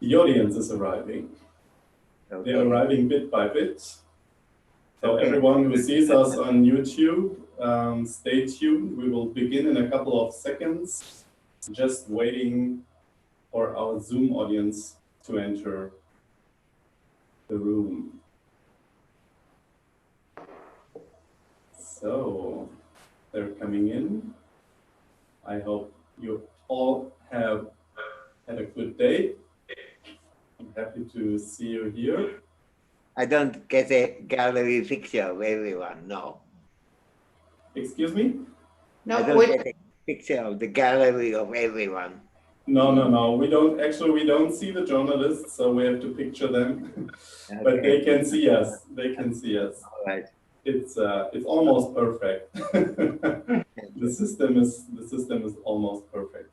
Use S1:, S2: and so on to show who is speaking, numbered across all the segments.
S1: The audience is arriving.
S2: Okay.
S1: They're arriving bit by bit. So
S2: Okay.
S1: everyone who sees us on YouTube, stay tuned. We will begin in a couple of seconds. Just waiting for our Zoom audience to enter the room. So they're coming in. I hope you all have had a good day. I'm happy to see you here.
S2: I don't get a gallery picture of everyone, no.
S1: Excuse me?
S2: I don't get a picture of the gallery of everyone.
S1: No. We don't see the journalists, so we have to picture them.
S2: Okay.
S1: But they can see us. They can see us.
S2: All right.
S1: It's almost perfect. The system is almost perfect.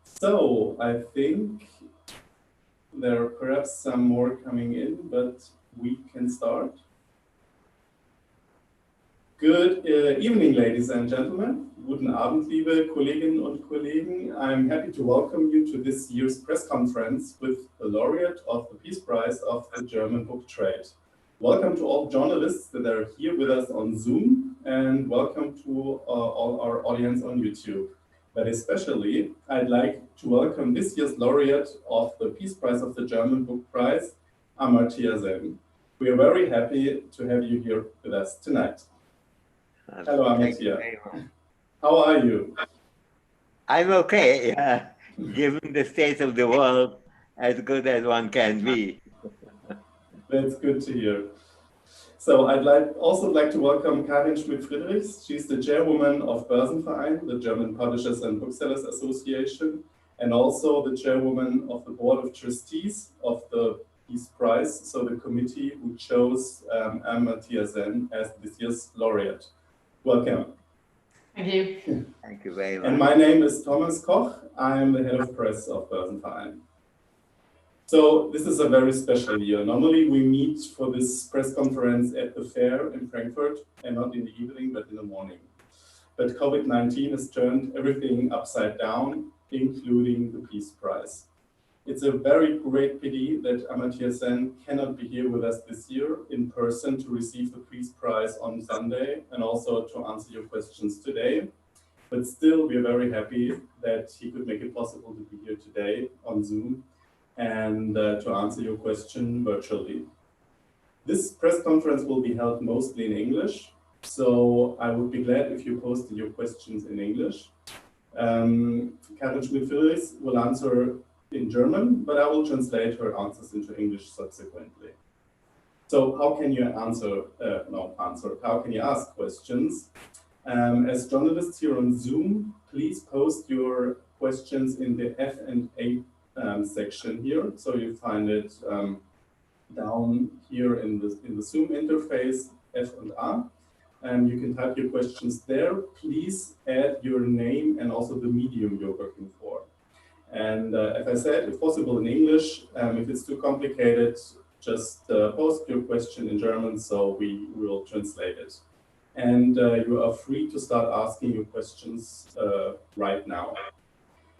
S1: So I think there are perhaps some more coming in, but we can start. Good evening, ladies and gentlemen. Guten Abend, liebe Kolleginnen und Kollegen. I'm happy to welcome you to this year's press conference with the laureate of the Peace Prize of the German book trade. Welcome to all journalists that are here with us on Zoom, and welcome to all our audience on YouTube. But especially, I'd like to welcome this year's laureate of the Peace Prize of the German Book Prize, Amartya Sen. We are very happy to have you here with us tonight. Hello, Amartya. How are you?
S2: I'm okay, given the state of the world, as good as one can be.
S1: That's good to hear. So I'd also like to welcome Karin Schmidt-Friderichs. She's the chairwoman of Börsenverein, the German Publishers and Booksellers Association, and also the chairwoman of the board of trustees of the Peace Prize, so the committee who chose Amartya Sen as this year's laureate. Welcome.
S3: Thank you.
S2: Thank you very much.
S1: And my name is Thomas Koch. I'm the head of press of Börsenverein. So this is a very special year. Normally we meet for this press conference at the fair in Frankfurt, and not in the evening, but in the morning. But COVID-19 has turned everything upside down, including the Peace Prize. It's a very great pity that Amartya Sen cannot be here with us this year in person to receive the Peace Prize on Sunday and also to answer your questions today. But still, we are very happy that he could make it possible to be here today on Zoom and to answer your question virtually. This press conference will be held mostly in English, so I would be glad if you posted your questions in English. Karin Schmidt-Friderichs will answer in German, but I will translate her answers into English subsequently. So how can you how can you ask questions? As journalists here on Zoom, please post your questions in the F&A section here. So you find it down here in the Zoom interface, F&A. And you can type your questions there. Please add your name and also the medium you're working for. And as I said, if possible in English, if it's too complicated, just post your question in German so we will translate it. And you are free to start asking your questions right now.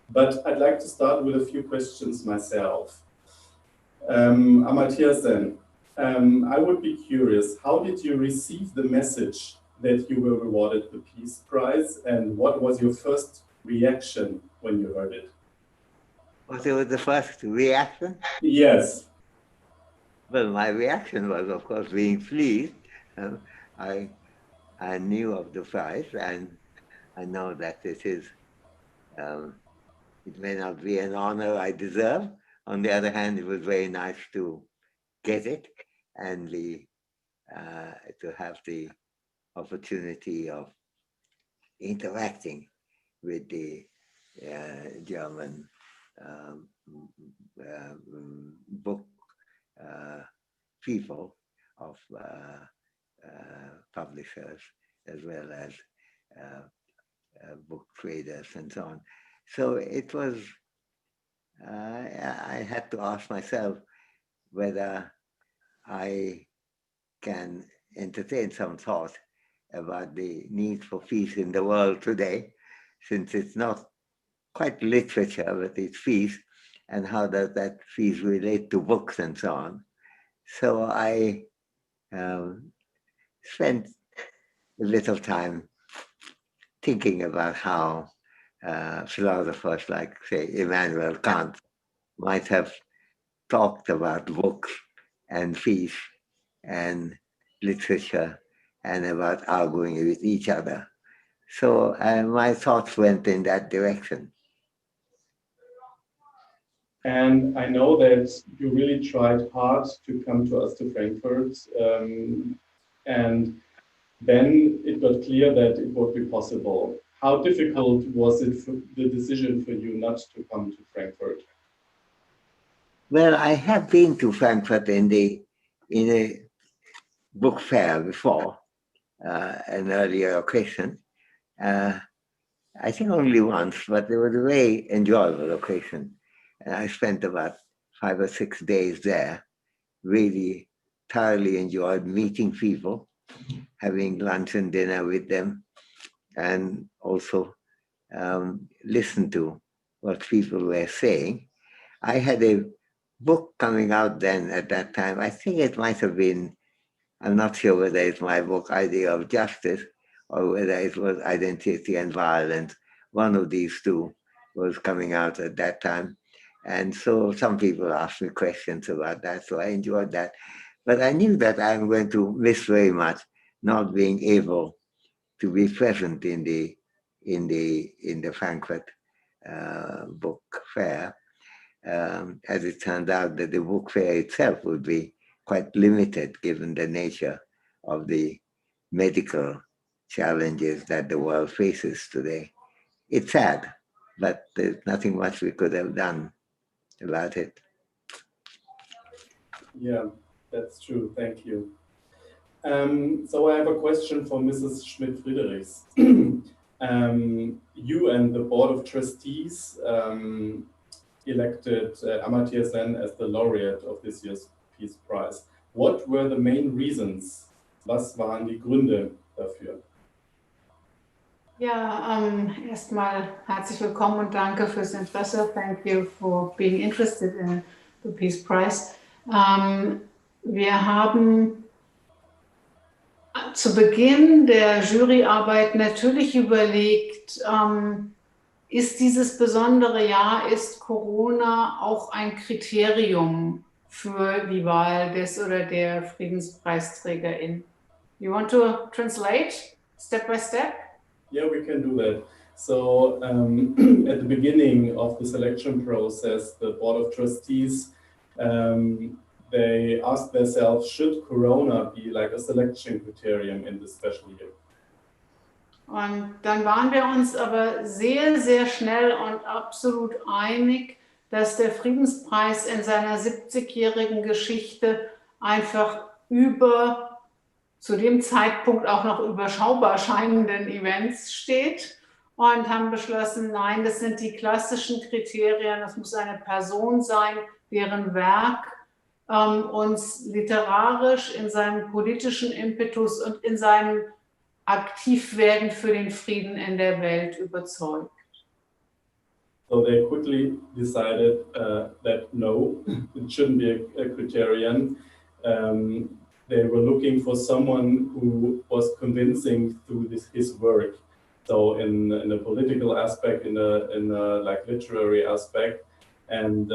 S1: But I'd like to start with a few questions myself. Amartya Sen, I would be curious, how did you receive the message that you were awarded the Peace Prize, and what was your first reaction when you heard it?
S2: What was the first reaction?
S1: Yes.
S2: Well, my reaction was, of course, being pleased. I knew of the prize, and I know that it is. It may not be an honor I deserve. On the other hand, it was very nice to get it and to have the opportunity of interacting with the German book people of publishers as well as book traders and so on. So it was, I had to ask myself whether I can entertain some thought about the need for peace in the world today, since it's not quite literature, but it's peace. and how does that fees relate to books and so on. So I spent a little time thinking about how philosophers like, say, Immanuel Kant might have talked about books and fees and literature and about arguing with each other. So my thoughts went in that direction.
S1: And I know that you really tried hard to come to us to Frankfurt. And then it got clear that it would be possible. How difficult was it the decision for you not to come to Frankfurt?
S2: Well, I have been to Frankfurt in a book fair before, an earlier occasion. I think only once, but it was a very enjoyable occasion. And I spent about 5 or 6 days there, really thoroughly enjoyed meeting people, having lunch and dinner with them, and also listen to what people were saying. I had a book coming out then at that time. I think it might have been, I'm not sure whether it's my book, Idea of Justice, or whether it was Identity and Violence. One of these two was coming out at that time. And so some people asked me questions about that, so I enjoyed that. But I knew that I'm going to miss very much not being able to be present in the Frankfurt book fair. As it turned out that the book fair itself would be quite limited given the nature of the medical challenges that the world faces today. It's sad, but there's nothing much we could have done about it.
S1: Yeah, that's true. Thank you. So I have a question for Mrs. Schmidt-Friderichs. You and the Board of Trustees elected Amartya Sen as the laureate of this year's Peace Prize. What were the main reasons? Was waren die Gründe dafür?
S3: Ja, erstmal herzlich willkommen und danke fürs Interesse. Thank you for being interested in the Peace Prize. Wir haben zu Beginn der Juryarbeit natürlich überlegt, ist dieses besondere Jahr, ist Corona auch ein Kriterium für die Wahl des oder der Friedenspreisträgerin? You want to translate step by step?
S1: Yeah, we can do that. So at the beginning of the selection process, the Board of Trustees, they asked themselves, should Corona be like a selection criterion in this special year?
S3: Und dann waren wir uns aber sehr, sehr schnell und absolut einig, dass der Friedenspreis in seiner 70-jährigen Geschichte einfach über zu dem Zeitpunkt auch noch überschaubar scheinenden Events steht und haben beschlossen, nein, das sind die klassischen Kriterien, das muss eine Person sein, deren Werk uns literarisch in seinem politischen Impetus und in seinem Aktivwerden für den Frieden in der Welt überzeugt.
S1: So they quickly decided that no, it shouldn't be a criterion. They were looking for someone who was convincing through his work. So in a political aspect, in a like literary aspect, and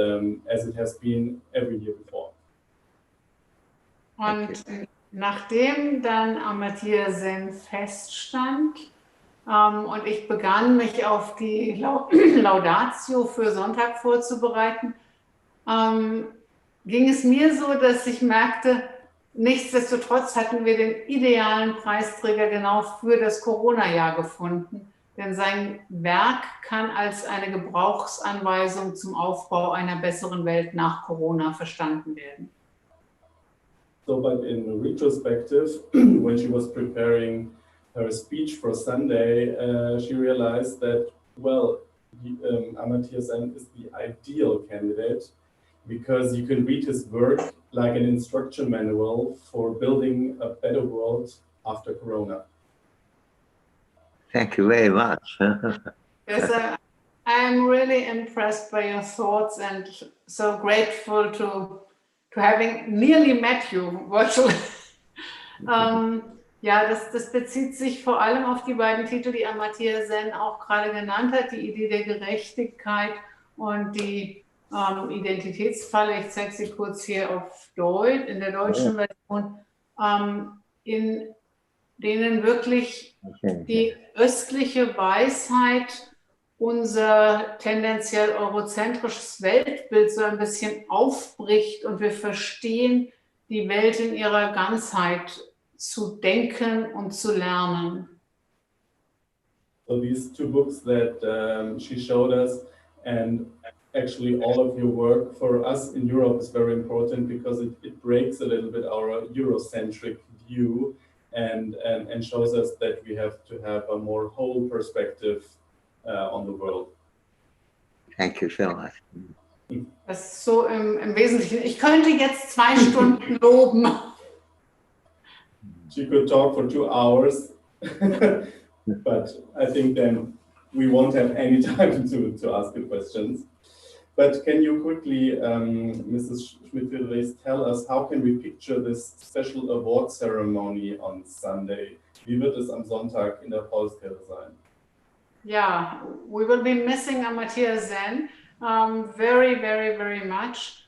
S1: as it has been every year before.
S3: Und nachdem dann Amartya Sen feststand und ich begann, mich auf die Laudatio für Sonntag vorzubereiten, ging es mir so, dass ich merkte, nichtsdestotrotz hatten wir den idealen Preisträger genau für das Corona-Jahr gefunden, denn sein Werk kann als eine Gebrauchsanweisung zum Aufbau einer besseren Welt nach Corona verstanden werden.
S1: So, but in retrospective, when she was preparing her speech for Sunday, she realized that, well, Amartya Sen is the ideal candidate because you can read his work like an instruction manual for building a better world after Corona.
S2: Thank you very much.
S3: Er ist I'm really impressed by your thoughts and so grateful to having nearly met you virtually. Ja, das bezieht sich vor allem auf die beiden Titel, die Amartya Sen auch gerade genannt hat, die Idee der Gerechtigkeit und die Identitätsfalle. Ich zeige sie kurz hier auf Deutsch, in der deutschen Version, in denen wirklich die östliche Weisheit unser tendenziell eurozentrisches Weltbild so ein bisschen aufbricht und wir verstehen, die Welt in ihrer Ganzheit zu denken und zu lernen.
S1: So these two books that she showed us, and actually all of your work for us in Europe is very important because it breaks a little bit our Eurocentric view and shows us that we have to have a more whole perspective on the world.
S2: Thank you so much.
S3: Das ist so im Wesentlichen. Ich könnte jetzt 2 Stunden loben.
S1: She could talk for 2 hours, but I think then we won't have any time to ask the questions. But can you quickly, Mrs. Schmidt-Friderichs, tell us how can we picture this special award ceremony on Sunday? Wie wird es am Sonntag in der Paulskirche sein?
S3: Yeah, we will be missing Amartya Sen very, very, very much.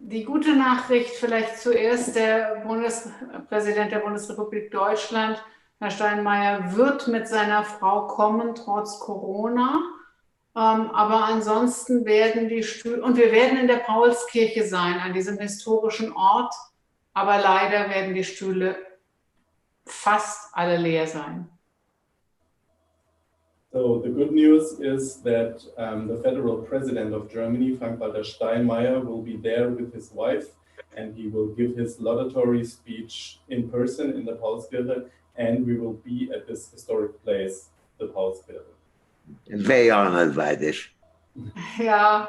S3: Die gute Nachricht vielleicht zuerst, der Bundespräsident der Bundesrepublik Deutschland, Herr Steinmeier, wird mit seiner Frau kommen, trotz Corona. Aber ansonsten werden die Stühle, und wir werden in der Paulskirche sein, an diesem historischen Ort, aber leider werden die Stühle fast alle leer sein.
S1: So the good news is that the federal president of Germany, Frank-Walter Steinmeier, will be there with his wife, and he will give his laudatory speech in person in the Paulskirche, and we will be at this historic place, the Paulskirche.
S2: Very honored by this.
S3: Yeah,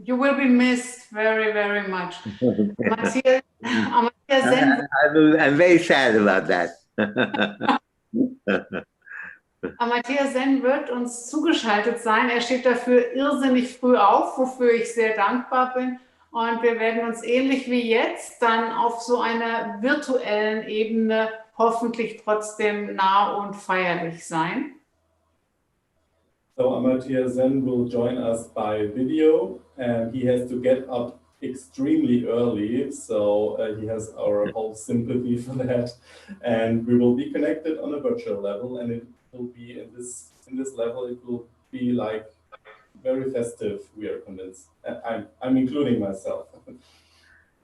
S3: you will be missed very, very much. Amartya Sen,
S2: I'm very sad about that.
S3: Amartya Sen wird uns zugeschaltet sein. Er steht dafür irrsinnig früh auf, wofür ich sehr dankbar bin. Und wir werden uns ähnlich wie jetzt dann auf so einer virtuellen Ebene hoffentlich trotzdem nah und feierlich sein.
S1: So Amartya Sen will join us by video, and he has to get up extremely early, so he has our whole sympathy for that. And we will be connected on a virtual level, and it will be in this level. It will be like very festive. We are convinced. I'm including myself.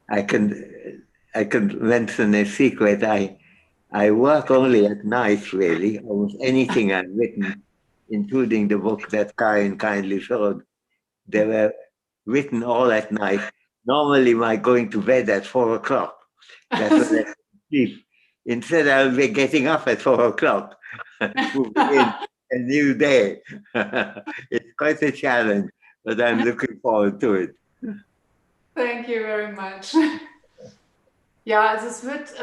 S2: I can mention a secret. I work only at night, really. Almost anything I've written, including the book that Karin kindly showed, they were written all at night. Normally, my going to bed at 4 o'clock. That's when I sleep. Instead, I'll be getting up at 4 o'clock, moving in a new day. It's quite a challenge, but I'm looking forward to it.
S3: Thank you very much. Ja, also es wird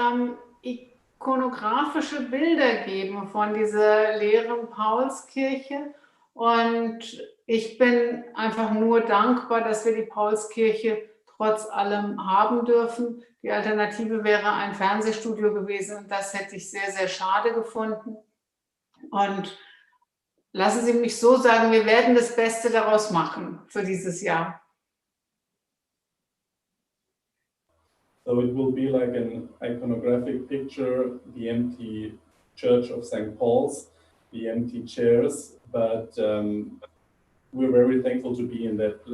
S3: ikonografische Bilder geben von dieser leeren Paulskirche und ich bin einfach nur dankbar, dass wir die Paulskirche trotz allem haben dürfen. Die Alternative wäre ein Fernsehstudio gewesen und das hätte ich sehr, sehr schade gefunden. Und lassen Sie mich so sagen, wir werden das Beste daraus machen für dieses Jahr.
S1: So it will be like an iconographic picture, the empty Church of St. Paul's, the empty chairs, but we're very thankful to be in that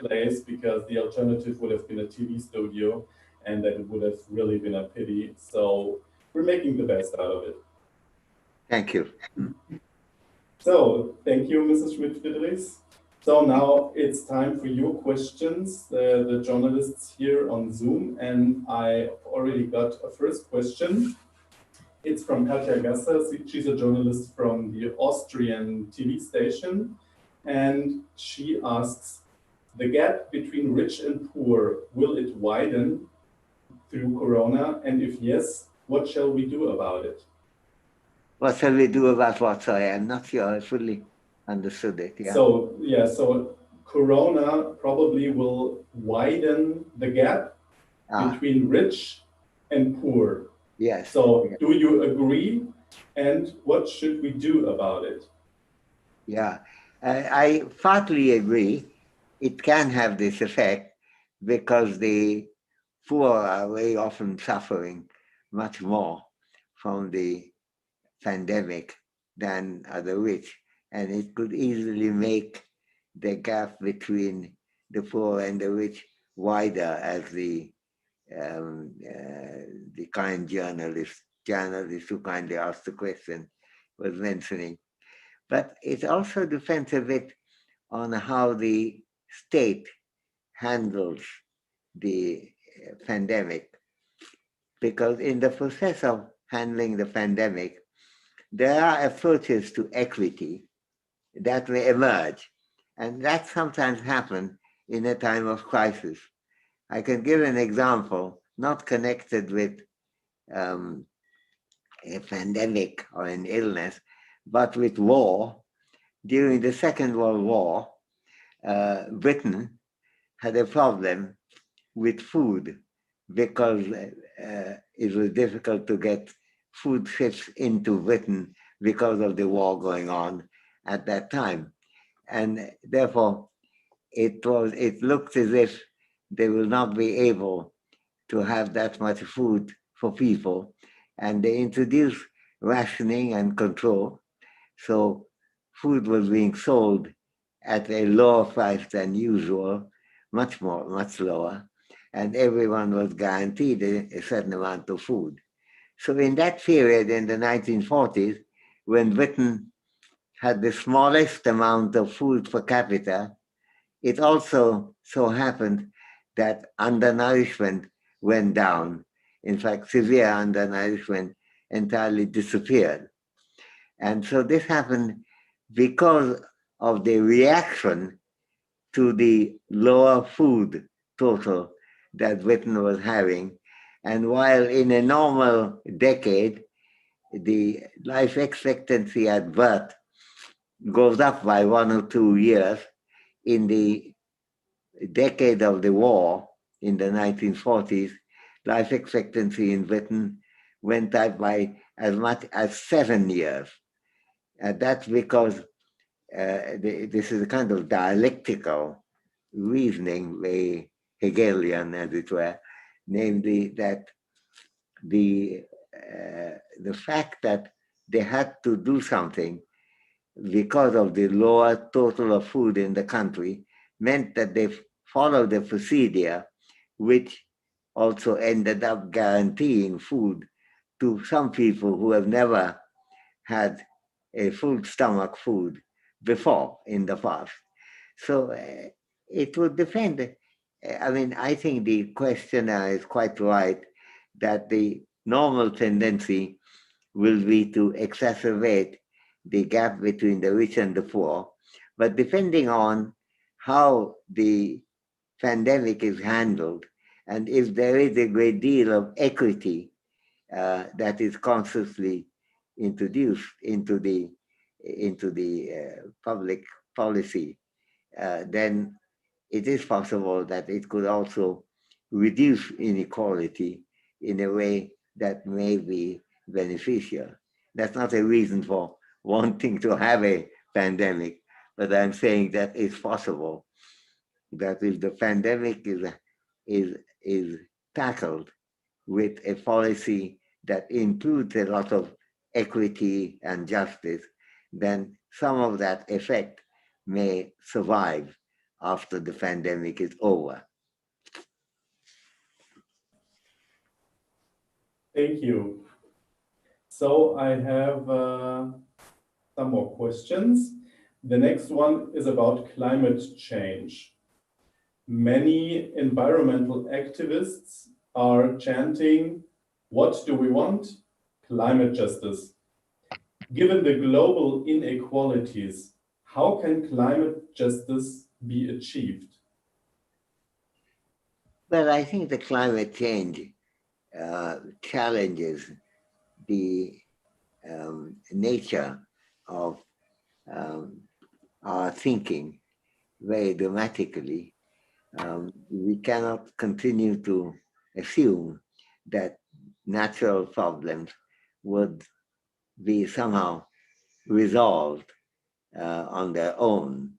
S1: place because the alternative would have been a TV studio, and that it would have really been a pity. So we're making the best out of it.
S2: Thank you.
S1: So thank you, Mrs. Schmidt-Friderichs. So now it's time for your questions, the journalists here on Zoom, and I already got a first question. It's from Katja Gasser. She's a journalist from the Austrian TV station, and she asks, the gap between rich and poor, will it widen through Corona? And if yes, what shall we do about it?
S2: What shall we do about what? Sorry, I'm not sure I fully understood it. Yeah.
S1: So, yeah, so Corona probably will widen the gap between rich and poor.
S2: Yes.
S1: So,
S2: Yeah.
S1: do you agree? And what should we do about it?
S2: Yeah, I partly agree. It can have this effect because the poor are very often suffering much more from the pandemic than are the rich. And it could easily make the gap between the poor and the rich wider, as the kind journalist who kindly asked the question was mentioning. But it also depends a bit on how the state handles the pandemic, because in the process of handling the pandemic, there are approaches to equity that may emerge, and that sometimes happens in a time of crisis. I can give an example, not connected with a pandemic or an illness, but with war. During the Second World War, Britain had a problem with food because it was difficult to get food ships into Britain because of the war going on at that time. And therefore, it looked as if they will not be able to have that much food for people. And they introduced rationing and control. So food was being sold at a lower price than usual, much lower, and everyone was guaranteed a certain amount of food. So in that period, in the 1940s, when Britain had the smallest amount of food per capita, it also so happened that undernourishment went down. In fact, severe undernourishment entirely disappeared. And so this happened because of the reaction to the lower food total that Britain was having. And while in a normal decade, the life expectancy at birth goes up by 1 or 2 years, in the decade of the war, in the 1940s, life expectancy in Britain went up by as much as 7 years. That's because this is a kind of dialectical reasoning, very Hegelian, as it were, namely that the fact that they had to do something because of the lower total of food in the country meant that they followed a procedure which also ended up guaranteeing food to some people who have never had a full stomach food before in the past. So it would depend. I mean, I think the questioner is quite right that the normal tendency will be to exacerbate the gap between the rich and the poor. But depending on how the pandemic is handled, and if there is a great deal of equity that is consciously introduced into the public policy, then it is possible that it could also reduce inequality in a way that may be beneficial. That's not a reason for wanting to have a pandemic, but I'm saying that it's possible that if the pandemic is tackled with a policy that includes a lot of equity and justice, then some of that effect may survive after the pandemic is over.
S1: Thank you. So I have some more questions. The next one is about climate change. Many environmental activists are chanting, "What do we want? Climate justice." Given the global inequalities, how can climate justice be achieved?
S2: Well, I think the climate change challenges the nature of our thinking very dramatically. We cannot continue to assume that natural problems would be somehow resolved on their own.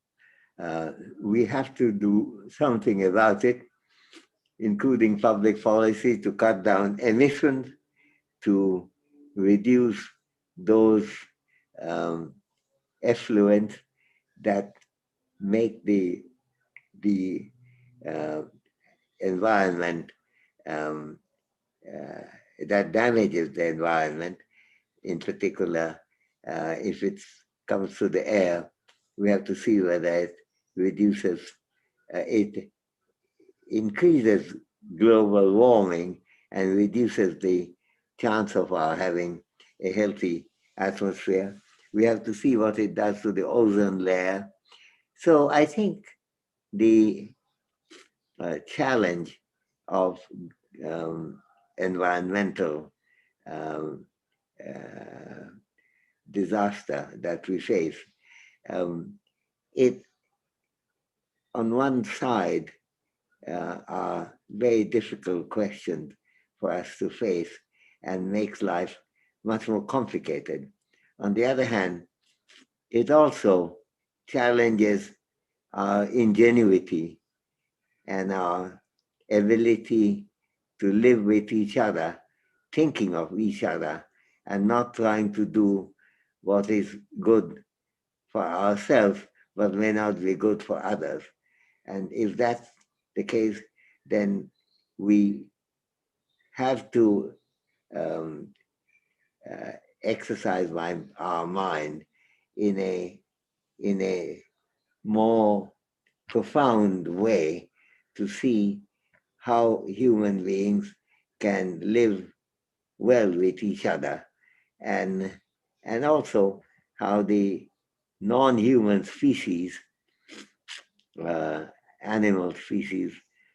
S2: We have to do something about it, including public policy to cut down emissions, to reduce those effluents that make the uh, environment, um, that damages the environment. In particular, if it comes through the air, we have to see whether it reduces, it increases global warming and reduces the chance of our having a healthy atmosphere. We have to see what it does to the ozone layer. So I think the challenge of environmental um, uh, disaster that we face, it on one side are very difficult questions for us to face and makes life much more complicated. On the other hand, it also challenges our ingenuity and our ability to live with each other, thinking of each other, and not trying to do what is good for ourselves, but may not be good for others. And if that's the case, then we have to um, exercise our mind in a more profound way to see how human beings can live well with each other, and also how the non-human species, animal species,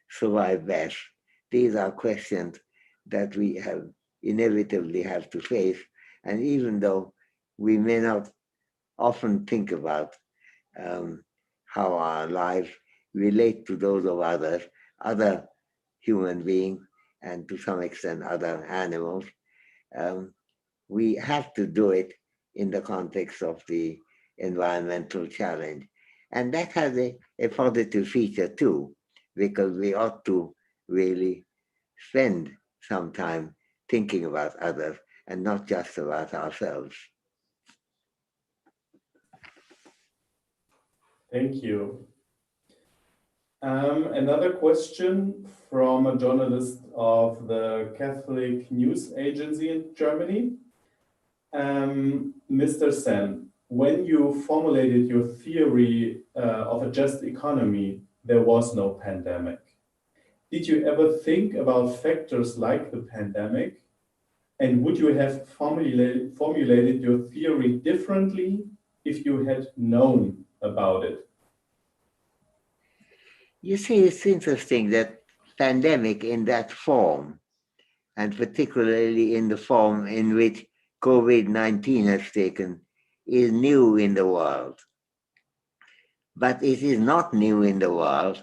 S2: survive best. These are questions that we have inevitably have to face, and even though we may not often think about how our lives relate to those of others, other human beings, and to some extent other animals, we have to do it in the context of the environmental challenge. And that has a positive feature too, because we ought to really spend some time thinking about others and not just about ourselves.
S1: Thank you. Another question from a journalist of the Catholic News Agency in Germany. Mr. Sen, when you formulated your theory of a just economy, there was no pandemic. Did you ever think about factors like the pandemic? And would you have formulated your theory differently if you had known about it?
S2: You see, it's interesting that pandemic in that form, and particularly in the form in which COVID-19 has taken, is new in the world. But it is not new in the world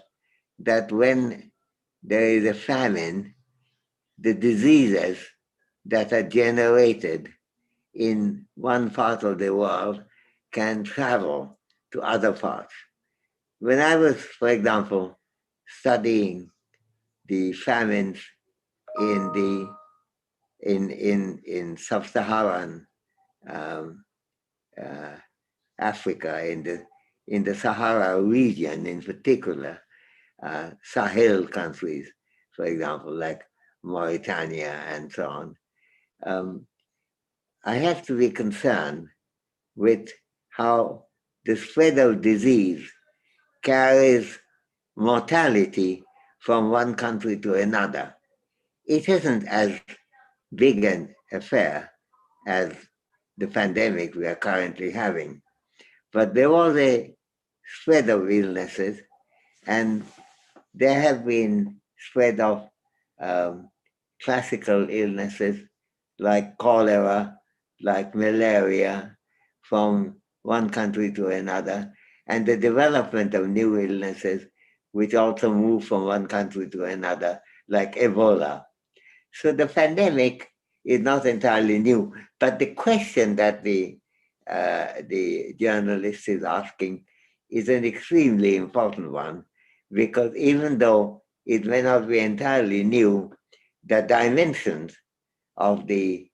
S2: that when there is a famine, the diseases that are generated in one part of the world can travel to other parts. When I was, for example, studying the famines in sub-Saharan um, uh, Africa, in the Sahara region in particular, Sahel countries, for example, like Mauritania and so on, I have to be concerned with how the spread of disease carries mortality from one country to another. It isn't as big an affair as the pandemic we are currently having, but there was a spread of illnesses, and there have been spread of classical illnesses like cholera, like malaria, from one country to another. and the development of new illnesses, which also move from one country to another, like Ebola. So the pandemic is not entirely new, but the question that the journalist is asking is an extremely important one, because even though it may not be entirely new, the dimensions of the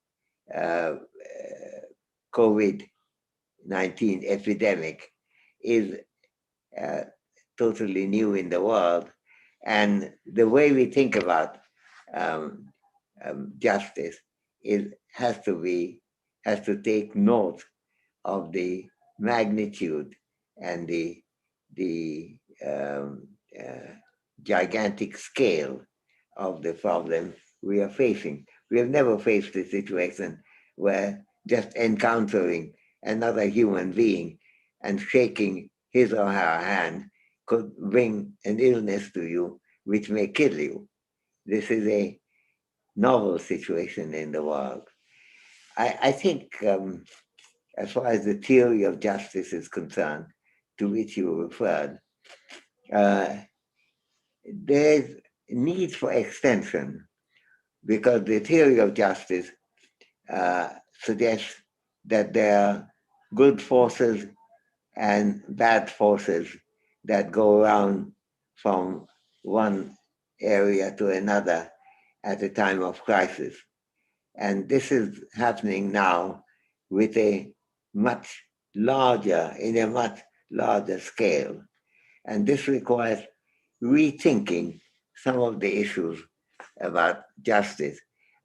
S2: COVID-19 epidemic is totally new in the world. And the way we think about justice has to take note of the magnitude and the gigantic scale of the problem we are facing. We have never faced a situation where just encountering another human being and shaking his or her hand could bring an illness to you which may kill you. This is a novel situation in the world. I think as far as the theory of justice is concerned, to which you referred, there's need for extension, because the theory of justice suggests that there are good forces and bad forces that go around from one area to another at a time of crisis. And this is happening now with a much larger scale. And this requires rethinking some of the issues about justice.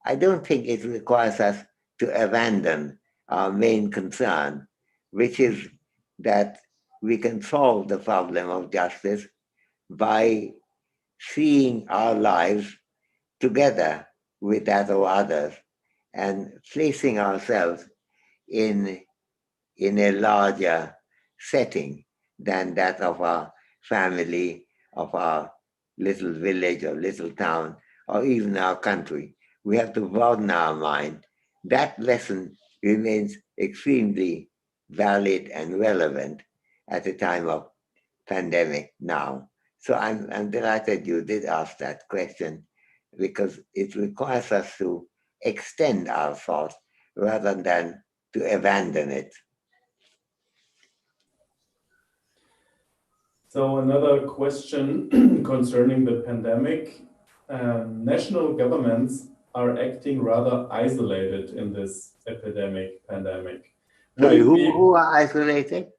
S2: I don't think it requires us to abandon our main concern, which is that we can solve the problem of justice by seeing our lives together with that of others and placing ourselves in a larger setting than that of our family, of our little village or little town, or even our country. We have to broaden our mind. That lesson remains extremely valid and relevant at the time of pandemic now. So I'm delighted you did ask that question, because it requires us to extend our thought rather than to abandon it.
S1: So another question concerning the pandemic. National governments are acting rather isolated in this pandemic.
S2: Sorry, who are isolated?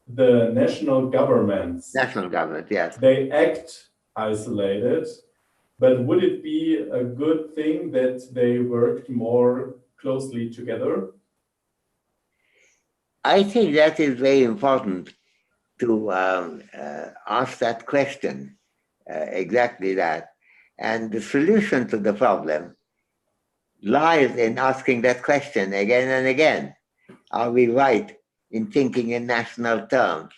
S1: The national governments.
S2: National government, yes.
S1: They act isolated, but would it be a good thing that they worked more closely together?
S2: I think that is very important to ask that question, exactly that. And the solution to the problem lies in asking that question again and again. Are we right in thinking in national terms?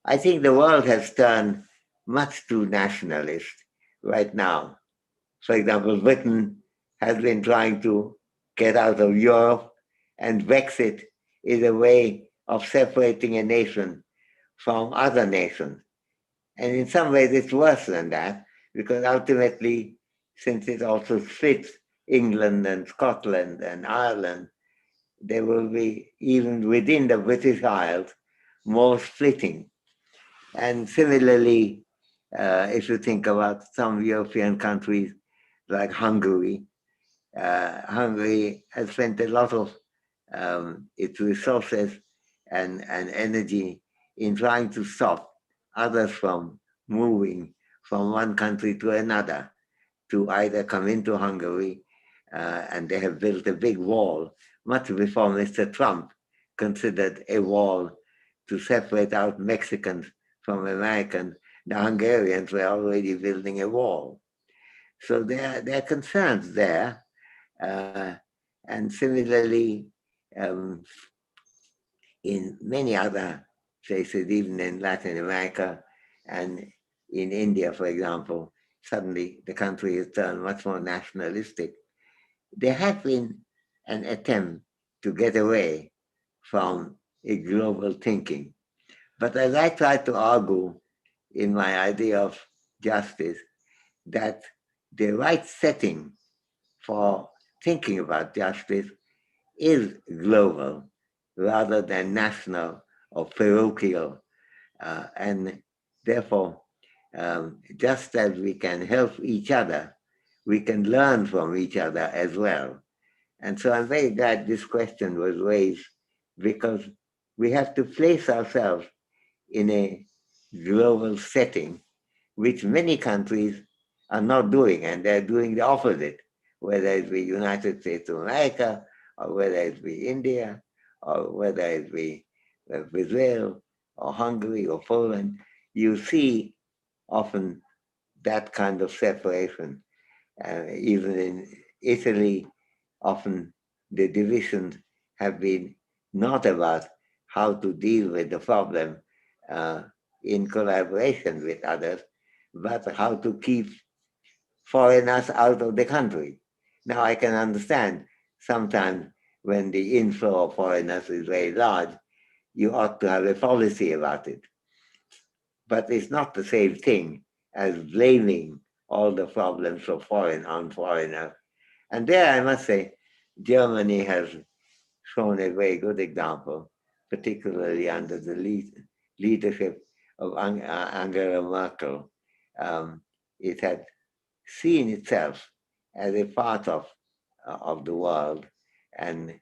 S2: I think the world has turned much too nationalist right now. For example, Britain has been trying to get out of Europe, and Brexit is a way of separating a nation from other nations. And in some ways, it's worse than that, because ultimately, since it also splits England and Scotland and Ireland, there will be, even within the British Isles, more splitting. And similarly, if you think about some European countries like Hungary, Hungary has spent a lot of its resources and energy in trying to stop others from moving from one country to another to either come into Hungary, and they have built a big wall, much before Mr. Trump considered a wall to separate out Mexicans from Americans. The Hungarians were already building a wall. So there are concerns there. And similarly, in many other places, even in Latin America and in India, for example, suddenly the country has turned much more nationalistic. There has been an attempt to get away from a global thinking. But as I try to argue in my idea of justice, that the right setting for thinking about justice is global rather than national or parochial. And therefore, just as we can help each other, we can learn from each other as well. And so I'm very glad this question was raised, because we have to place ourselves in a global setting, which many countries are not doing, and they're doing the opposite, whether it be United States of America, or whether it be India, or whether it be Brazil, or Hungary, or Poland. You see often that kind of separation. Even in Italy, often the divisions have been not about how to deal with the problem uh, in collaboration with others, but how to keep foreigners out of the country. Now, I can understand sometimes when the inflow of foreigners is very large, you ought to have a policy about it. But it's not the same thing as blaming all the problems of foreign on foreigners. And there, I must say, Germany has shown a very good example, particularly under the leadership of Angela Merkel. It had seen itself as a part of the world and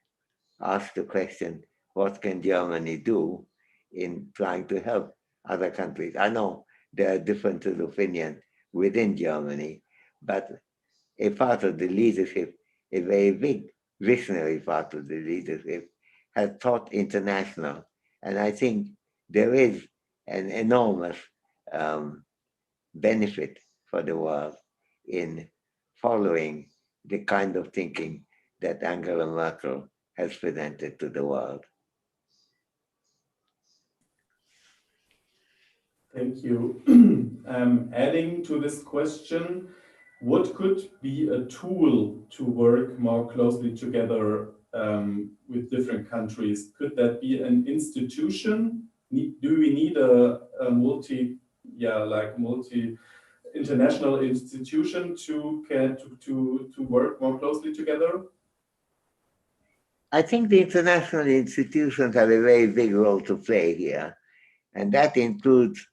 S2: asked the question, what can Germany do in trying to help other countries? I know there are differences of opinion within Germany, but a part of the leadership, a very big visionary part of the leadership, has thought international. And I think there is an enormous benefit for the world in following the kind of thinking that Angela Merkel has presented to the world.
S1: Thank you. Adding to this question, what could be a tool to work more closely together with different countries? Could that be an institution? Do we need a multi-international institution to work more closely together?
S2: I think the international institutions have a very big role to play here, and that includes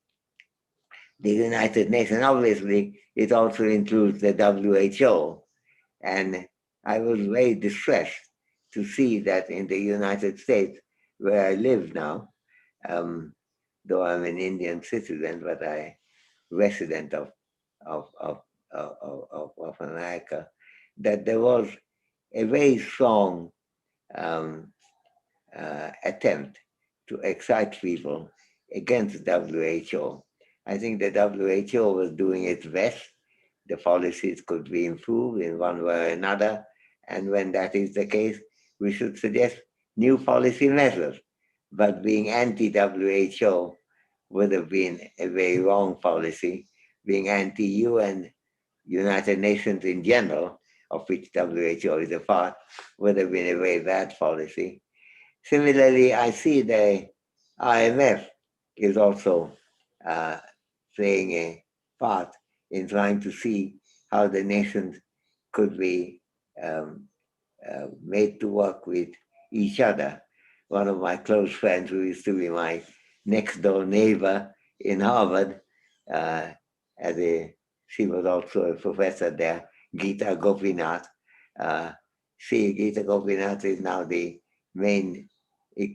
S2: the United Nations. Obviously, it also includes the WHO. And I was very distressed to see that in the United States, where I live now, though I'm an Indian citizen, but I'm resident of America, that there was a very strong attempt to excite people against the WHO. I think the WHO was doing its best. The policies could be improved in one way or another. And when that is the case, we should suggest new policy measures. But being anti-WHO would have been a very wrong policy. Being anti-UN, United Nations in general, of which WHO is a part, would have been a very bad policy. Similarly, I see the IMF is also playing a part in trying to see how the nations could be made to work with each other. One of my close friends, who used to be my next door neighbor in Harvard, she was also a professor there, Geeta Gopinath. Geeta Gopinath is now the main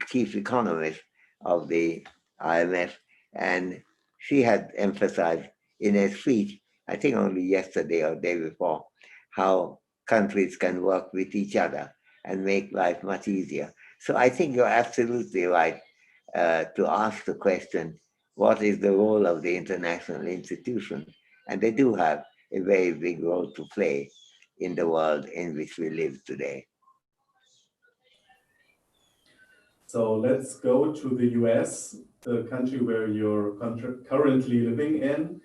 S2: chief economist of the IMF, and she had emphasized in a speech, I think only yesterday or day before, how countries can work with each other and make life much easier. So I think you're absolutely right to ask the question, what is the role of the international institutions? And they do have a very big role to play in the world in which we live today.
S1: So let's go to the US, the country where you're currently living in.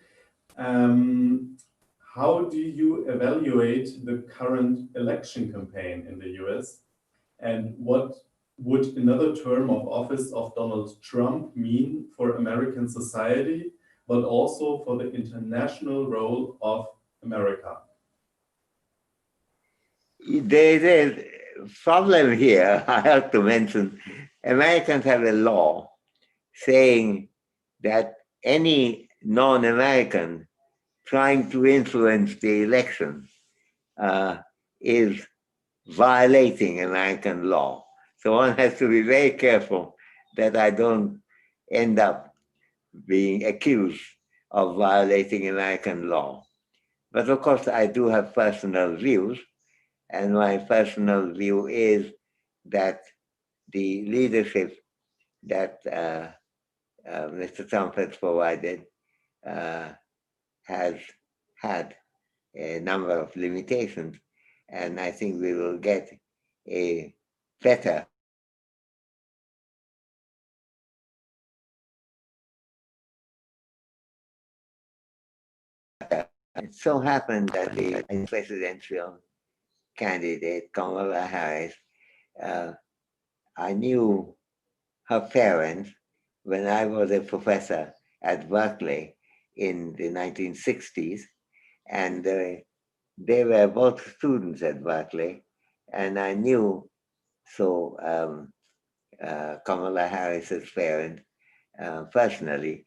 S1: How do you evaluate the current election campaign in the US? And what would another term of office of Donald Trump mean for American society, but also for the international role of America?
S2: There is a problem here. I have to mention, Americans have a law saying that any non-American trying to influence the election is violating American law. So one has to be very careful that I don't end up being accused of violating American law. But of course, I do have personal views, and my personal view is that the leadership that Mr. Trump has provided has had a number of limitations, and I think we will get a better It so happened that the presidential candidate, Kamala Harris, I knew her parents when I was a professor at Berkeley in the 1960s, and they were both students at Berkeley, and I knew Kamala Harris's parents personally.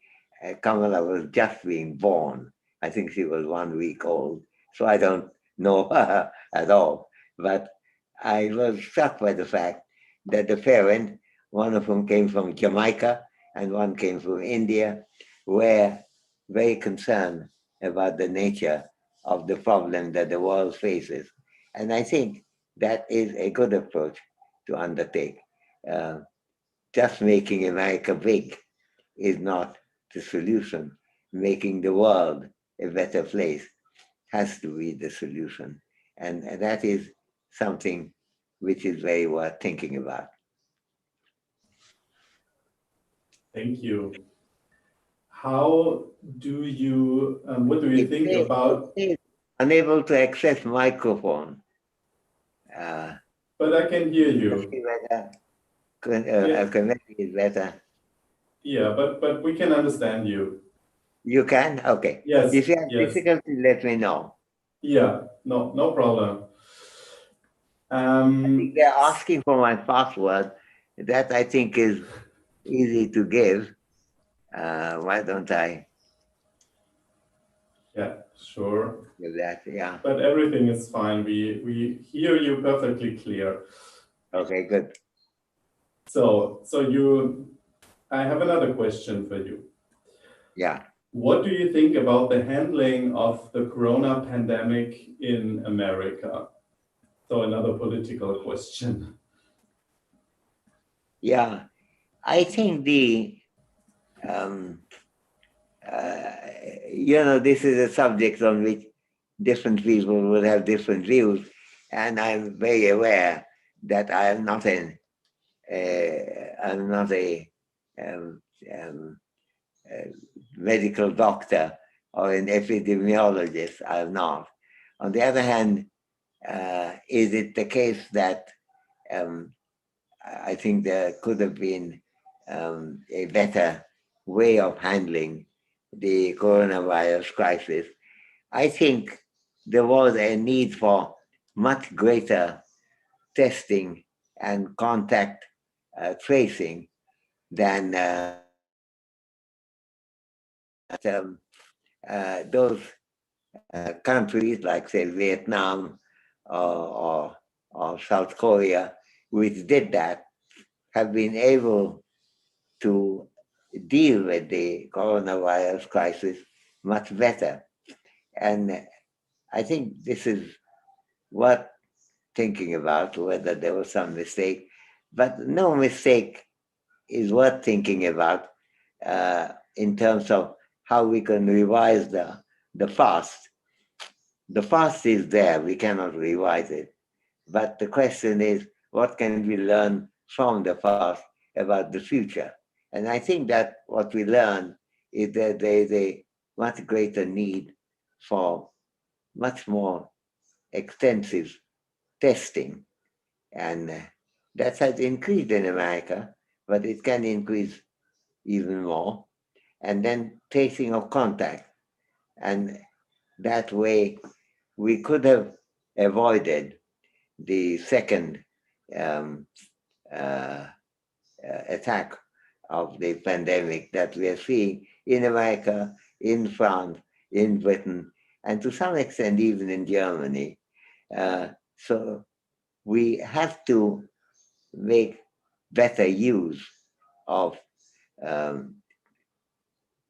S2: Kamala was just being born. I think she was 1 week old, so I don't know her at all. But I was struck by the fact that the parents, one of whom came from Jamaica and one came from India, were very concerned about the nature of the problem that the world faces. And I think that is a good approach to undertake. Just making America big is not the solution. Making the world a better place has to be the solution. And that is something which is very worth thinking about.
S1: Thank you. How do you, what do you think about?
S2: Unable to access microphone.
S1: But I can hear you.
S2: Connection is better.
S1: Yeah, but we can understand you.
S2: You can? Okay.
S1: Yes.
S2: If you have
S1: yes.
S2: difficulty, let me know.
S1: Yeah, no problem.
S2: I think they're asking for my password. That I think is easy to give. Why don't I?
S1: Yeah, sure.
S2: Give that, yeah.
S1: But everything is fine. We hear you perfectly clear.
S2: Okay, good.
S1: So I have another question for you.
S2: Yeah.
S1: What do you think about the handling of the corona pandemic in America? So another political question.
S2: Yeah, I think this is a subject on which different people will have different views, and I'm very aware that I am not a medical doctor or an epidemiologist. I'm not. On the other hand, is it the case that I think there could have been a better way of handling the coronavirus crisis? I think there was a need for much greater testing and contact tracing than those countries like, say, Vietnam or South Korea, which did that, have been able to deal with the coronavirus crisis much better. And I think this is worth thinking about, whether there was some mistake. But no mistake is worth thinking about in terms of how we can revise the past. The past is there, we cannot revise it. But the question is, what can we learn from the past about the future? And I think that what we learn is that there is a much greater need for much more extensive testing and that has increased in America, but it can increase even more. And then tracing of contact. And that way we could have avoided the second attack of the pandemic that we are seeing in America, in France, in Britain, and to some extent even in Germany. So we have to make better use of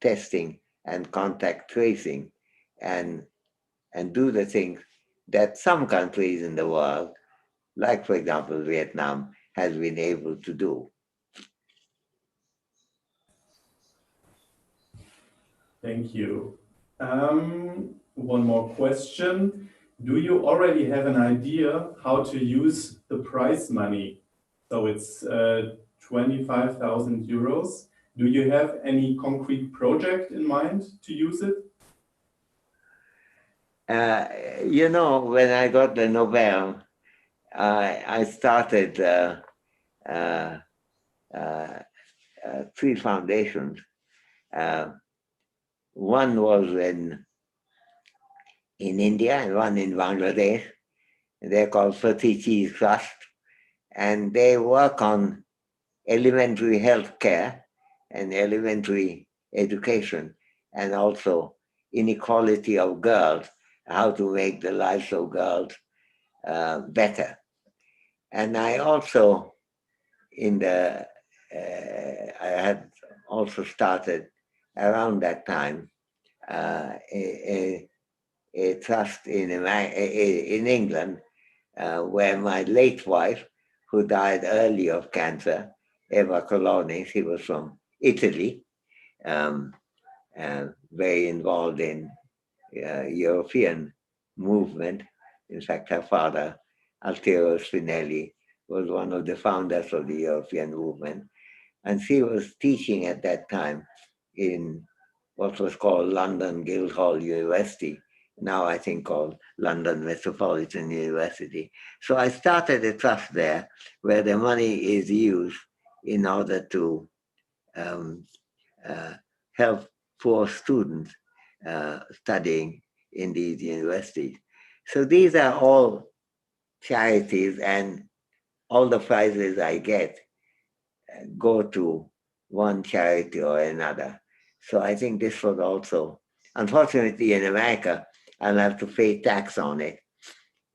S2: testing and contact tracing and do the things that some countries in the world, like for example Vietnam, has been able to do.
S1: Thank you. One more question. Do you already have an idea how to use the prize money? So it's 25,000 euros. Do you have any concrete project in mind to use it?
S2: When I got the Nobel, I started 3 foundations. One was in India and one in Bangladesh. They're called Fatih Trust, and they work on elementary health care and elementary education, and also inequality of girls, how to make the lives of girls better. And I also, I had also started around that time a trust in England, where my late wife, who died early of cancer, Eva Coloni, she was from Italy, very involved in European movement. In fact, her father, Altiero Spinelli, was one of the founders of the European movement. And she was teaching at that time in what was called London Guildhall University, now I think called London Metropolitan University. So I started a trust there where the money is used in order to help poor students studying in these universities. So these are all charities, and all the prizes I get go to one charity or another. So I think this was also, unfortunately in America, I'll have to pay tax on it,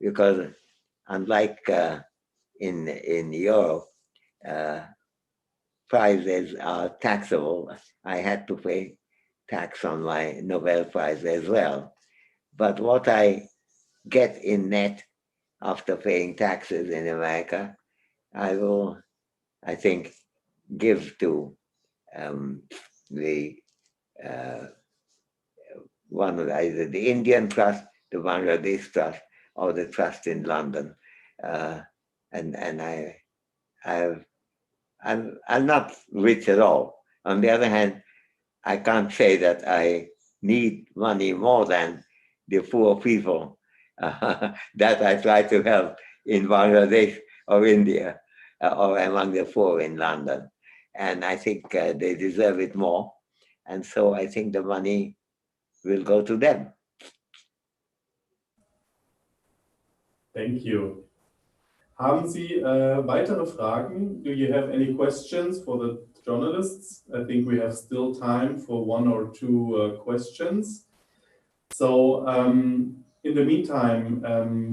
S2: because unlike in Europe, prizes are taxable. I had to pay tax on my Nobel Prize as well. But what I get in net after paying taxes in America, I will, I think, give to the one of either the Indian Trust, the Bangladesh Trust, or the Trust in London. And I'm not rich at all. On the other hand, I can't say that I need money more than the poor people that I try to help in Bangladesh or India, or among the poor in London. And I think they deserve it more. And so I think the money will go to them.
S1: Thank you. Haben Sie weitere Fragen? Do you have any questions for the journalists? I think we have still time for 1 or 2 questions. So in the meantime,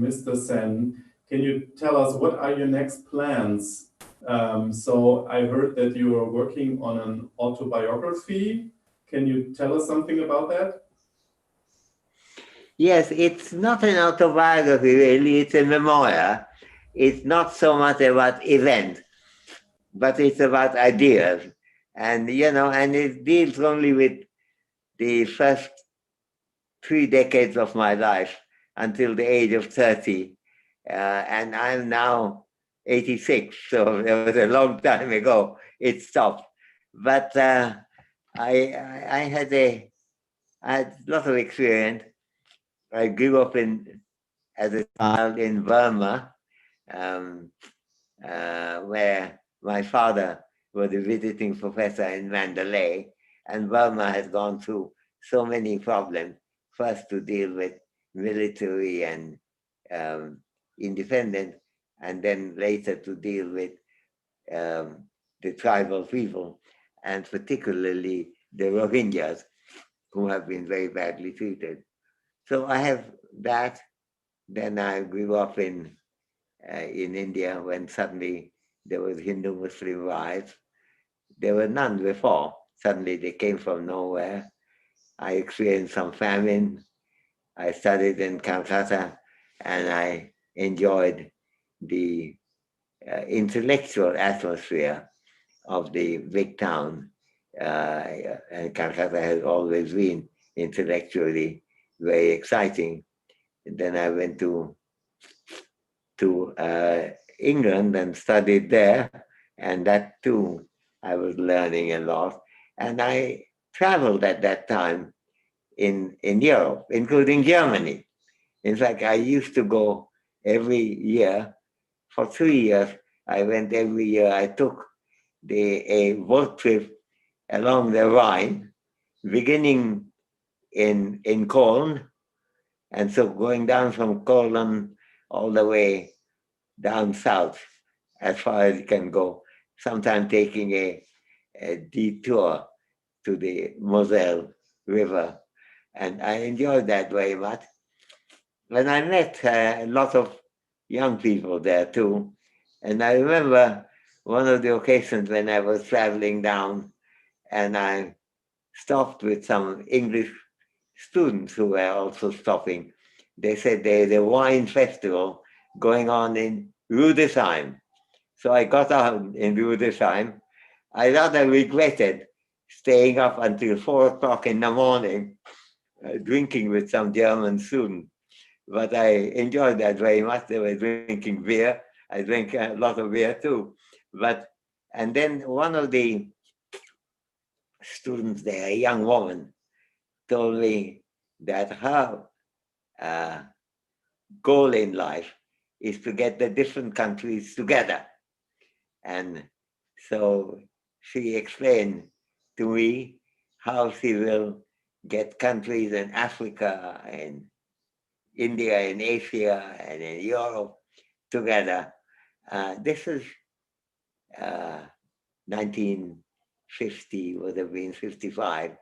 S1: Mr. Sen, can you tell us what are your next plans? So I heard that you are working on an autobiography. Can you tell us something about that?
S2: Yes, it's not an autobiography really, it's a memoir. It's not so much about events, but it's about ideas. And, and it deals only with the first 3 decades of my life until the age of 30. And I'm now 86, so it was a long time ago. It stopped. But I had a lot of experience. I grew up as a child in Burma, where my father was a visiting professor in Mandalay, and Burma has gone through so many problems, first to deal with military and independence, and then later to deal with the tribal people, and particularly the Rohingyas, who have been very badly treated. So I have that. Then I grew up in India when suddenly there was Hindu-Muslim riots. There were none before. Suddenly they came from nowhere. I experienced some famine. I studied in Calcutta, and I enjoyed the intellectual atmosphere of the big town. And Calcutta has always been intellectually very exciting. And then I went to England and studied there, and that too, I was learning a lot. And I traveled at that time in Europe, including Germany. In fact, I used to go every year. For 3 years, I went every year. I took a work trip along the Rhine, beginning in Cologne, and so going down from Cologne all the way down south as far as you can go, sometimes taking a detour to the Moselle River. And I enjoyed that very much. And I met a lot of young people there too. And I remember one of the occasions when I was traveling down, and I stopped with some English students who were also stopping. They said there's a wine festival going on in Rudesheim. So I got out in Rudesheim. I rather regretted staying up until 4 o'clock in the morning, drinking with some German students. But I enjoyed that very much. They were drinking beer. I drank a lot of beer too. And then one of the students there, a young woman, told me that her goal in life is to get the different countries together. And so she explained to me how she will get countries in Africa and India and Asia and in Europe together. This is 1950, would have been 55.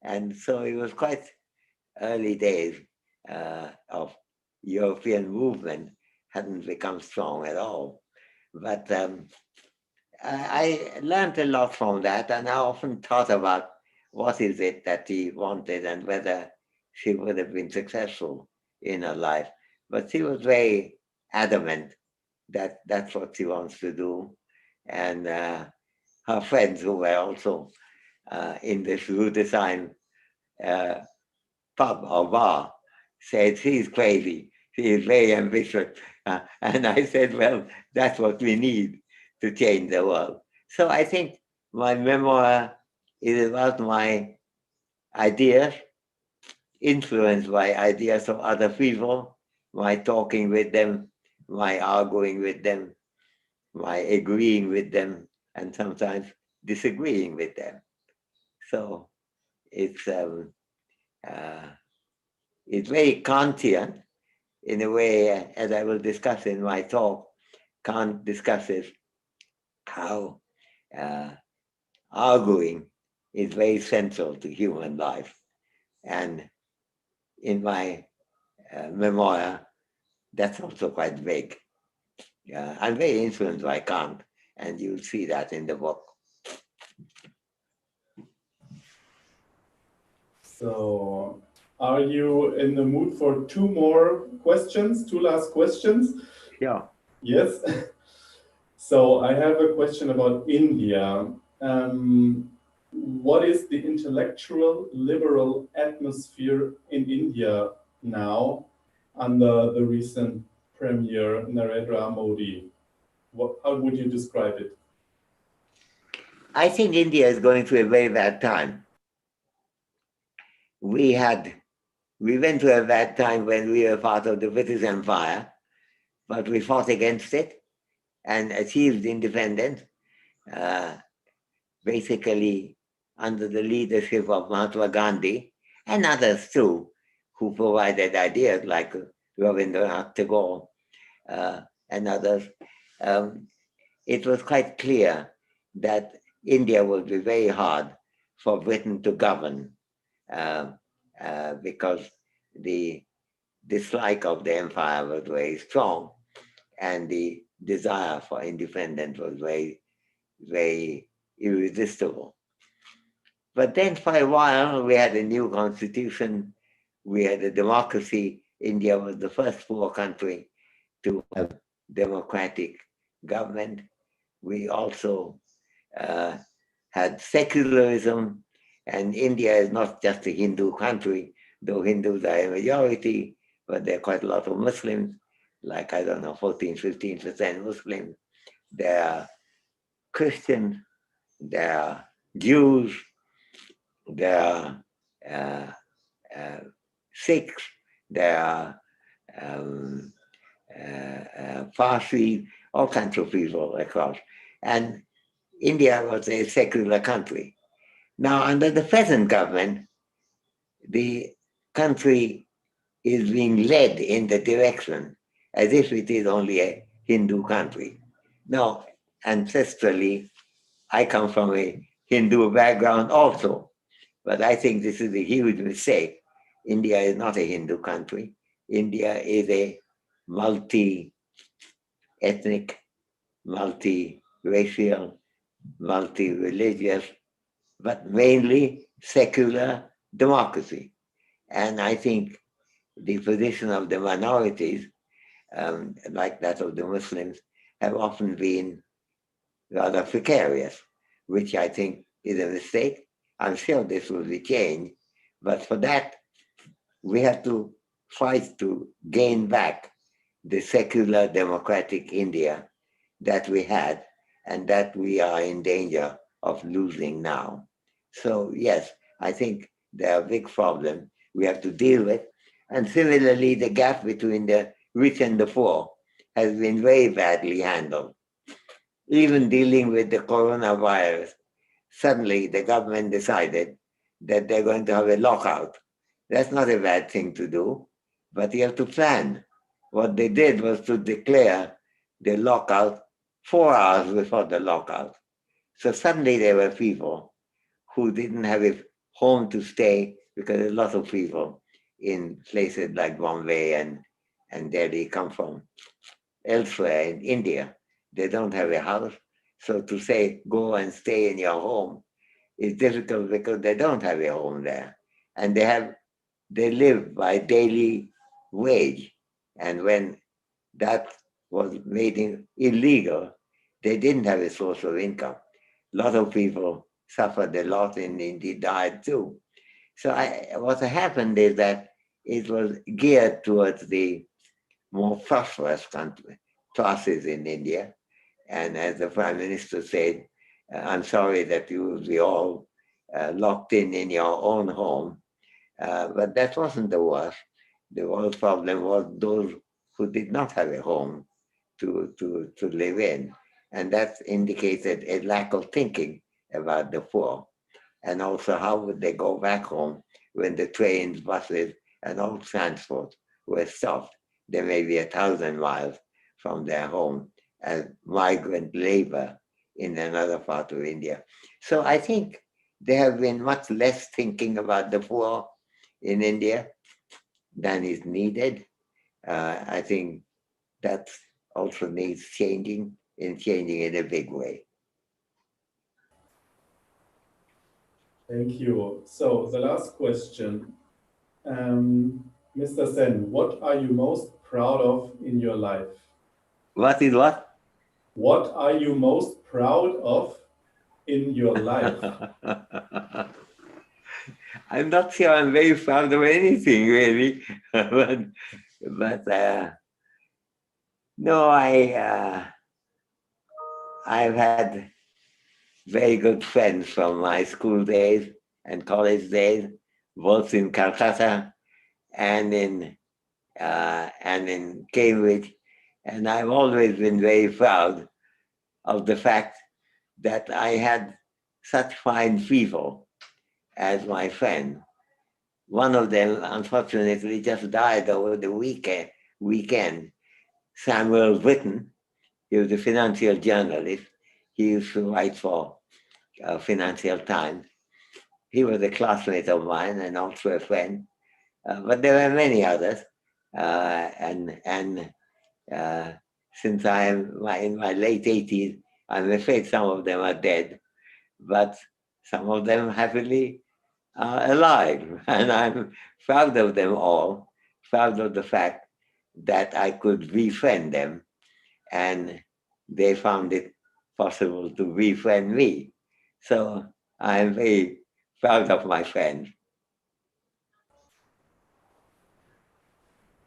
S2: And so it was quite early days of European movement, hadn't become strong at all. But I learned a lot from that, and I often thought about what is it that he wanted and whether she would have been successful in her life. But she was very adamant that that's what she wants to do. And her friends who were also in this Rudesheim pub or bar said, she's crazy, she is very ambitious. And I said, well, that's what we need to change the world. So I think my memoir is about my ideas, influenced by ideas of other people, my talking with them, my arguing with them, my agreeing with them, and sometimes disagreeing with them. So it's very Kantian in a way, as I will discuss in my talk. Kant discusses how arguing is very central to human life. And in my memoir, that's also quite big. I'm very influenced by Kant, and you'll see that in the book.
S1: So, are you in the mood for two more questions, two last questions?
S2: Yeah.
S1: Yes. So, I have a question about India. What is the intellectual liberal atmosphere in India now under the recent Premier Narendra Modi? How would you describe it?
S2: I think India is going through a very bad time. We went through a bad time when we were part of the British Empire, but we fought against it. and achieved independence, basically under the leadership of Mahatma Gandhi and others too, who provided ideas like Rabindranath Tagore and others. It was quite clear that India would be very hard for Britain to govern because the dislike of the empire was very strong and the desire for independence was very, very irresistible. But then for a while, we had a new constitution, we had a democracy. India was the first poor country to have democratic government. We also had secularism, and India is not just a Hindu country, though Hindus are a majority, but there are quite a lot of Muslims, like, I don't know, 14, 15% Muslims. There are Christians, there are Jews, there are Sikhs, there are Parsi, all kinds of people across. And India was a secular country. Now, under the present government, the country is being led in the direction as if it is only a Hindu country. Now, ancestrally, I come from a Hindu background also, but I think this is a huge mistake. India is not a Hindu country. India is a multi-ethnic, multi-racial, multi-religious, but mainly secular democracy. And I think the position of the minorities, like that of the Muslims, have often been rather precarious, which I think is a mistake. I'm sure this will be changed, but for that, we have to fight to gain back the secular democratic India that we had and that we are in danger of losing now. So yes, I think there are big problems we have to deal with. And similarly, the gap between the rich and the poor has been very badly handled. Even dealing with the coronavirus, suddenly the government decided that they're going to have a lockout. That's not a bad thing to do, but you have to plan. What they did was to declare the lockout 4 hours before the lockout. So suddenly there were people who didn't have a home to stay because a lot of people in places like Bombay and Delhi come from elsewhere in India. They don't have a house. So to say, go and stay in your home is difficult because they don't have a home there. And they live by daily wage. And when that was made illegal, they didn't have a source of income. A lot of people suffered a lot and indeed died too. So what happened is that it was geared towards the more prosperous classes in India. And as the Prime Minister said, I'm sorry that you will be all locked in your own home. But that wasn't the worst. The worst problem was those who did not have a home to live in. And that indicated a lack of thinking about the poor. And also, how would they go back home when the trains, buses, and all transport were stopped? They may be 1,000 miles from their home as migrant labor in another part of India. So I think there have been much less thinking about the poor in India than is needed. I think that also needs changing in a big way.
S1: Thank you. So the last question, Mr. Sen, what are you most proud of in your life?
S2: What is what?
S1: What are you most proud of in your life?
S2: I'm not sure I'm very proud of anything really, but no, I've had very good friends from my school days and college days, both in Calcutta and in Cambridge, and I've always been very proud of the fact that I had such fine people as my friend. One of them, unfortunately, just died over the weekend. Samuel Britton, he was a financial journalist. He used to write for Financial Times. He was a classmate of mine and also a friend. But there were many others. Since I am in my late 80s, I'm afraid some of them are dead, but some of them happily are alive. And I'm proud of them all, proud of the fact that I could befriend them and they found it possible to befriend me. So I'm very proud of my friends.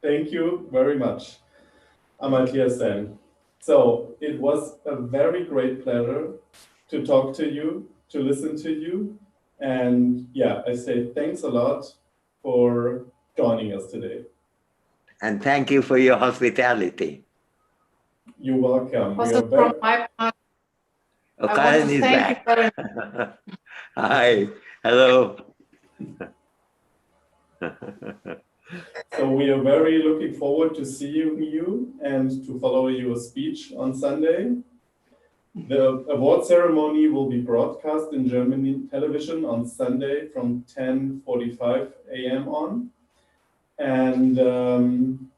S1: Thank you very much, Amartya Sen. So it was a very great pleasure to talk to you, to listen to you. And yeah, I say thanks a lot for joining us today.
S2: And thank you for your hospitality.
S1: You're welcome.
S3: Also from my part,
S2: Oh,
S3: I want
S2: Karin
S3: to
S2: is
S3: thank
S2: back.
S3: you very much.
S2: Hi, hello.
S1: So we are very looking forward to seeing you and to follow your speech on Sunday. The award ceremony will be broadcast in German television on Sunday from 10:45 a.m. on. And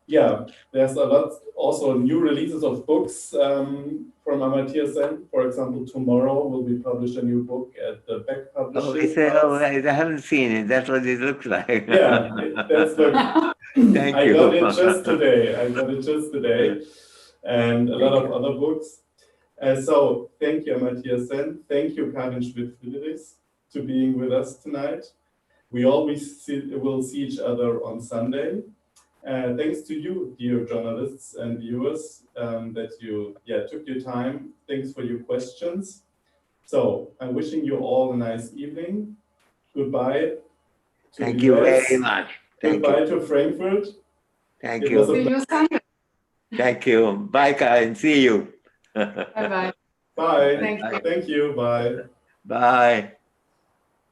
S1: yeah, there's a lot, also new releases of books from Amartya Sen. For example, tomorrow will be published a new book at the Beck Publishing House.
S2: I haven't seen it. That's what it looks like.
S1: Yeah, that's the.
S2: Thank
S1: I
S2: you.
S1: got it just today. And a lot of other books. So thank you, Amartya Sen. Thank you, Karin Schmidt-Friderichs, to being with us tonight. We always will see each other on Sunday. Thanks to you, dear journalists and viewers, that you took your time. Thanks for your questions. So I'm wishing you all a nice evening. Goodbye.
S2: Thank you very much.
S1: Goodbye to Frankfurt.
S2: Thank you.
S3: See you Sunday.
S2: Thank you. Bye, Karin. See you.
S3: Bye-bye.
S1: Bye.
S3: Thank you.
S1: Thank you. Bye.
S2: Bye.